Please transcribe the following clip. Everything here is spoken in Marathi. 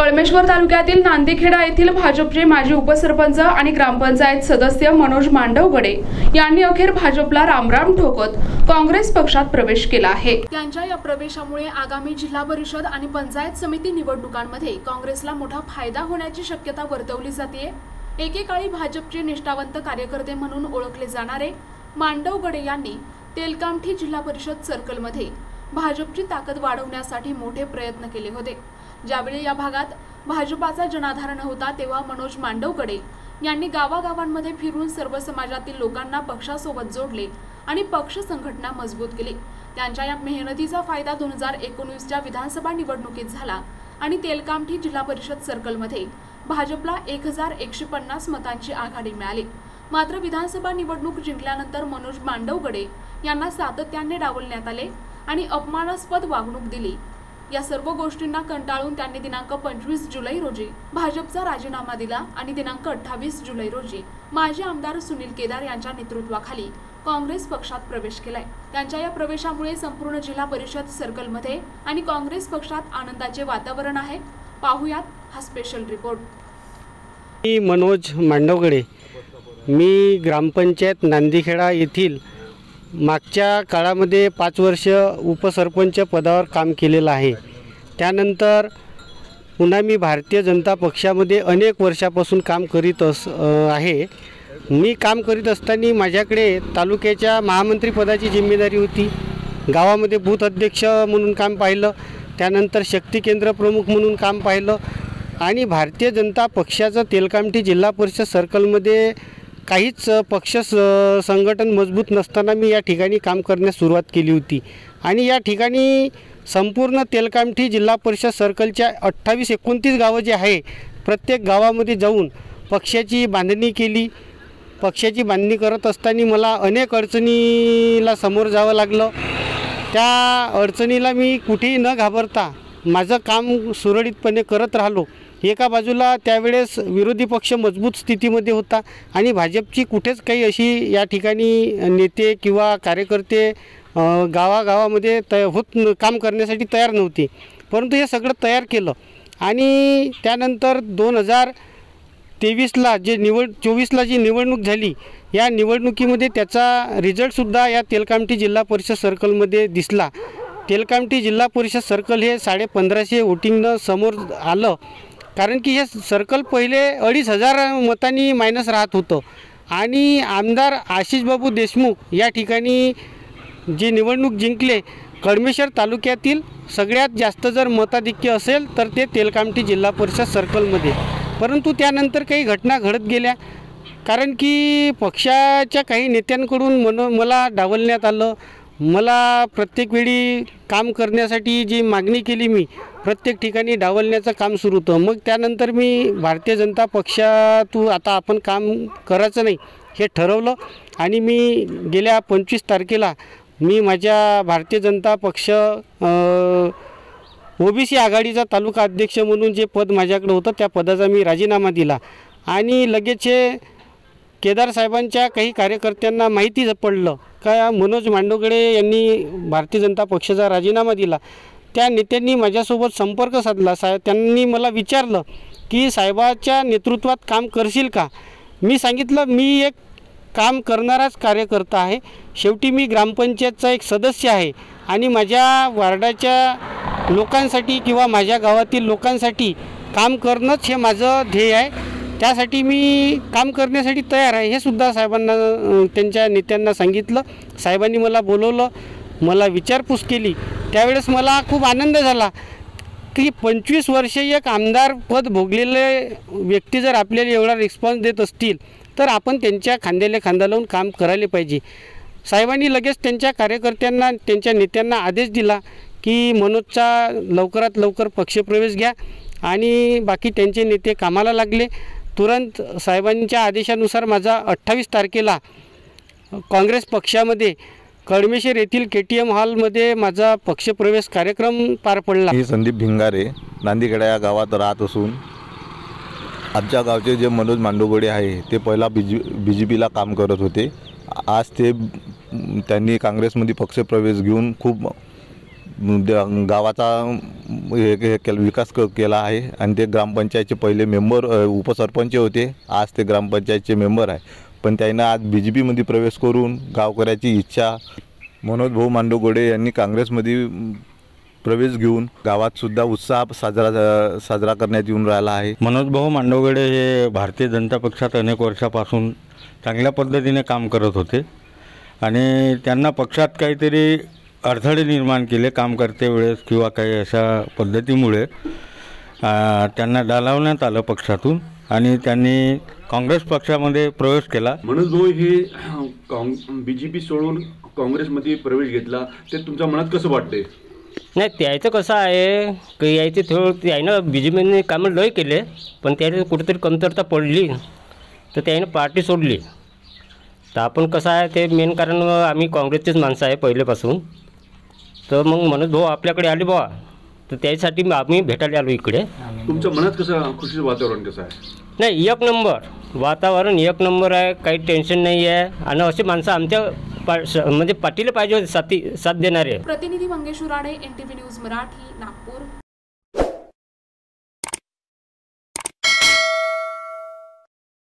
कळमेश्वर तालुक्यातील नांदीखेडा येथील भाजपचे माजी उपसरपंच आणि ग्रामपंचायत सदस्य मनोज मांडवगडे यांनी अखेर भाजपला रामराम ठोकत काँग्रेस पक्षात प्रवेश केला आहे। त्यांच्या या प्रवेशामुळे आगामी जिल्हा परिषद आणि पंचायत समिती निवडणुकांमध्ये काँग्रेसला मोठा फायदा होण्याची शक्यता वर्तवली जाते। एकेकाळी भाजपचे निष्ठावंत कार्यकर्ते म्हणून ओळखले जाणारे मांडवगडे यांनी तेलकामठी जिल्हा परिषद सर्कलमध्ये भाजपची ताकद वाढवण्यासाठी मोठे प्रयत्न केले होते। ज्यावेळी या भागात भाजपाचा जनाधार नव्हता तेव्हा मनोज मांडवगडे यांनी गावागावांमध्ये फिरून सर्व समाजातील लोकांना पक्षासोबत जोडले आणि पक्ष संघटना मजबूत केली। त्यांच्या या मेहनतीचा फायदा 2019च्या विधानसभा निवडणुकीत झाला आणि तेलकामठी जिल्हा परिषद सर्कलमध्ये भाजपला 1150 मतांची आघाडी मिळाली। मात्र विधानसभा निवडणूक जिंकल्यानंतर मनोज मांडवगडे यांना सातत्याने डावलण्यात आले आणि अपमानास्पद वागणूक दिली। या सर्व गोष्टींना कंटाळून त्यांनी दिनांक 25 जुलै रोजी भाजपचा राजीनामा दिला आणि दिनांक 28 जुलै रोजी माजी आमदार सुनील केदार यांच्या नेतृत्वाखाली काँग्रेस पक्षात प्रवेश केलाय। त्यांच्या या प्रवेशामुळे संपूर्ण जिल्हा परिषद सर्कलमध्ये आणि काँग्रेस पक्षात आनंदाचे वातावरण आहे। पाहुयात हा स्पेशल रिपोर्ट। मी मनोज मांडवगडे, मी ग्रामपंचायत नांदीखेडा येथील मागच्या काळामध्ये 5 वर्ष उपसरपंच पदावर काम केलेलं आहे। त्यानंतर पुन्हा मी भारतीय जनता पक्षामध्ये अनेक वर्षापासून काम करीत आहे। मी काम करीत असताना माझ्याकडे तालुक्याच्या महामंत्री पदाची जिम्मेदारी होती। गावामध्ये बूथ अध्यक्ष म्हणून काम पाहिलं, त्यानंतर शक्ती केंद्र प्रमुख म्हणून काम पाहिलं आणि भारतीय जनता पक्षाचं तेलकामठी जिल्हा परिषद सर्कलमध्ये काहीच पक्ष संघटन मजबूत नसताना मी या ठिकाणी काम करण्यास सुरुवात केली होती आणि या ठिकाणी संपूर्ण तेलकामठी जिल्हा परिषद सर्कलच्या 28-29 गावं जे आहे, प्रत्येक गावामध्ये जाऊन पक्षाची बांधणी केली। पक्षाची बांधणी करत असताना मला अनेक अडचणीला समोर जावं लागलं। त्या अडचणीला मी कुठेही न घाबरता माझं काम सुरळीतपणे करत राहिलो। एका बाजूला त्यावेळेस विरोधी पक्ष मजबूत स्थितीमध्ये होता आणि भाजपची कुठेच काही अशी या ठिकाणी नेते किंवा कार्यकर्ते गावागावामध्ये काम करण्यासाठी तयार नव्हते, परंतु हे सगळं तयार केलं आणि त्यानंतर 2023ला 24ला जी निवडणूक झाली, या निवडणुकीमध्ये त्याचा रिझल्टसुद्धा या तेलकामठी जिल्हा परिषद सर्कलमध्ये दिसला। तेलकामठी जिल्हा परिषद सर्कल हे 1550 वोटिंगनं समोर आलं, कारण की हे सर्कल पहिले 2500 मतांनी मायनस राहत होतं आणि आमदार आशिषबाबू देशमुख या ठिकाणी जे निवडणूक जिंकले, कळमेश्वर तालुक्यातील सगळ्यात जास्त जर मताधिक्य असेल तर ते तेलकामठी जिल्हा परिषद सर्कलमध्ये। परंतु त्यानंतर काही घटना घडत गेल्या, कारण की पक्षाच्या काही नेत्यांकडून मला डावलण्यात आलं। मला प्रत्येक वेळी काम करण्यासाठी जी मागणी केली मी प्रत्येक ठिकाणी डावलण्याचं काम सुरू होतं। मग त्यानंतर मी भारतीय जनता पक्षातून आता आपण काम करायचं नाही हे ठरवलं आणि मी गेल्या 25 तारखेला मी माझ्या भारतीय जनता पक्ष ओबीसी आघाडीचा तालुका अध्यक्ष म्हणून जे पद माझ्याकडे होतं त्या पदाचा मी राजीनामा दिला आणि लगेच केदार साहेबांच्या काही कार्यकर्त्यांना माहिती पडलं का मनोज मांडवगडे यांनी भारतीय जनता पक्षाचा राजीनामा दिला। त्या नेत्यांनी माझ्यासोबत संपर्क साधला। त्यांनी मला विचारलं की साहेबाच्या नेतृत्वात काम करशील का? मी सांगितलं मी एक काम करणाराच कार्यकर्ता आहे, शेवटी मी ग्रामपंचायतचा एक सदस्य आहे आणि माझ्या वार्डाच्या लोकांसाठी किंवा माझ्या गावातील लोकांसाठी काम करणंच हे माझं ध्येय आहे। त्यासाठी मी काम करण्यासाठी तयार आहे हे सुद्धा साहेबांना त्यांच्या नेत्यांना सांगितलं। साहेबांनी मला बोलवलं, मला विचारपूस केली। त्यावेळेस मला खूप आनंद झाला की 25 वर्षे एक आमदार पद भोगलेले व्यक्ती जर आपल्याला एवढा रिस्पॉन्स देत असतील तर आपण त्यांच्या खांद्याला खांदा लावून काम करायला पाहिजे। साहेबांनी लगेच त्यांच्या कार्यकर्त्यांना त्यांच्या नेत्यांना आदेश दिला की मनोजचा लवकरात लवकर पक्षप्रवेश घ्या आणि बाकी त्यांचे नेते कामाला लागले। तुरंत साहेबांच्या आदेशानुसार माझा 28 तारखेला काँग्रेस पक्षामध्ये कळमेश्वर येथील KTM हॉलमध्ये माझा पक्षप्रवेश कार्यक्रम पार पडला। मी संदीप भिंगारे नांदीखेडा या गावात राहत असून आमच्या गावचे जे मनोज मांडवगडे आहे ते पहिला BJPला काम करत होते। आज ते त्यांनी काँग्रेसमध्ये पक्षप्रवेश घेऊन खूप गावाचा विकास केला आहे आणि ते ग्रामपंचायतचे पहिले मेंबर उपसरपंच होते. आज ते ग्रामपंचायतचे मेंबर आहे. पण त्यानं आज BJPमध्ये प्रवेश करून गावकऱ्याची इच्छा मनोज भाऊ मांडवगडे यांनी काँग्रेसमध्ये प्रवेश घेऊन गावातसुद्धा उत्साह साजरा करण्यात येऊन राहिला आहे. मनोज भाऊ मांडवगडे हे भारतीय जनता पक्षात अनेक वर्षापासून चांगल्या पद्धतीने काम करत होते आणि त्यांना पक्षात काहीतरी अडथळे निर्माण केले काम करते वेळेस किंवा काही अशा पद्धतीमुळे त्यांना डालावण्यात आलं पक्षातून आणि त्यांनी काँग्रेस पक्षामध्ये प्रवेश केला. मनोज भाऊ हे BJP सोडून काँग्रेसमध्ये प्रवेश घेतला ते तुमच्या मनात कसं वाटते? नाही त्याचं कसं आहे की यायचे थोडं त्यानं BJPने कामं लय केले पण त्याने कुठेतरी कमतरता पडली तर त्यानं पार्टी सोडली. तर आपण कसं आहे ते मेन कारण आम्ही काँग्रेसचेच माणसं आहे पहिलेपासून. तर मग मनोज भाऊ आपल्याकडे आले बुवा तर त्यासाठी आम्ही भेटायला आलो इकडे. तुमच्या मनात कसं खुशीचं वातावरण कसं आहे? नाही एक नंबर वातावरण एक नंबर आहे, काही टेन्शन नाही आहे आणि असे माणसं आमच्या म्हणजे पाठीला पाहिजे होते साथ देणारे. प्रतिनिधी मंगेश उराडे, NTV न्यूज मराठी, नागपूर.